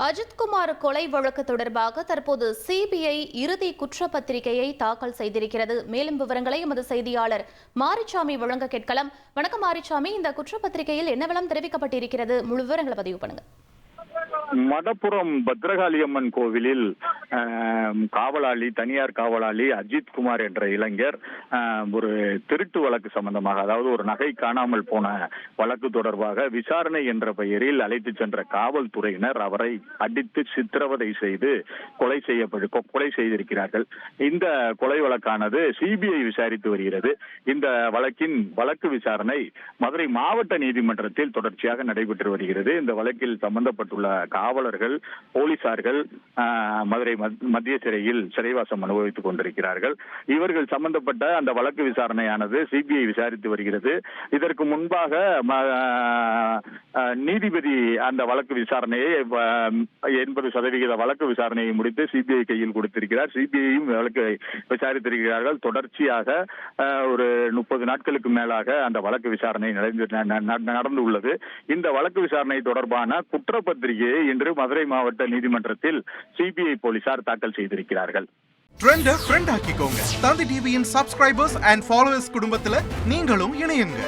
அஜித்குமார் கொலை வழக்கு தொடர்பாக தற்போது சிபிஐ இறுதி குற்றப்பத்திரிகையை தாக்கல் செய்திருக்கிறது. மேலும் விவரங்களை எமது செய்தியாளர் மாரிச்சாமி வழங்க கேட்கலாம். வணக்கம் மாரிச்சாமி, இந்த குற்றப்பத்திரிகையில் என்னவெல்லாம் தெரிவிக்கப்பட்டிருக்கிறது? முழு விவரங்களை பதிவு பண்ணுங்க. மடப்புறம் பத்ரகாளியம்மன் கோவிலில் காவலாளி, தனியார் காவலாளி அஜித்குமார் என்ற இளைஞர் ஒரு திருட்டு வழக்கு சம்பந்தமாக, அதாவது ஒரு நகை காணாமல் போன வழக்கு தொடர்பாக விசாரணை என்ற பெயரில் அழைத்து சென்ற காவல்துறையினர் அவரை அடித்து சித்திரவதை செய்து கொலை செய்திருக்கிறார்கள். இந்த கொலை வழக்கானது சிபிஐ விசாரித்து வருகிறது. இந்த வழக்கு விசாரணை மதுரை மாவட்ட நீதிமன்றத்தில் தொடர்ச்சியாக நடைபெற்று வருகிறது. இந்த வழக்கில் சம்பந்தப்பட்டுள்ள காவலர்கள், போலீசார்கள் மதுரை மத்திய சிறையில் சிறைவாசம் அனுபவித்துக் கொண்டிருக்கிறார்கள். இவர்கள் சம்பந்தப்பட்ட அந்த வழக்கு விசாரணையானது சிபிஐ விசாரித்து வருகிறது. இதற்கு முன்பாக நீதிபதி அந்த வழக்கு விசாரணையை 80% வழக்கு விசாரணையை முடித்து சிபிஐ கையில் கொடுத்திருக்கிறார். சிபிஐயும் வழக்கை விசாரித்திருக்கிறார்கள். தொடர்ச்சியாக ஒரு 30 நாட்களுக்கு மேலாக அந்த வழக்கு விசாரணை நடந்து உள்ளது. இந்த வழக்கு விசாரணை தொடர்பான குற்றப்பத்திரிகையை இன்று மதுரை மாவட்ட நீதிமன்றத்தில் சிபிஐ போலீசார் தாக்கல் செய்திருக்கிறார்கள். ட்ரெண்ட ஃப்ரெண்ட் ஆக்கிக்கோங்க. தந்தி டிவியின் சப்ஸ்கிரைபர்ஸ் அண்ட் ஃபாலோவர்ஸ் குடும்பத்துல நீங்களும் இணையுங்க.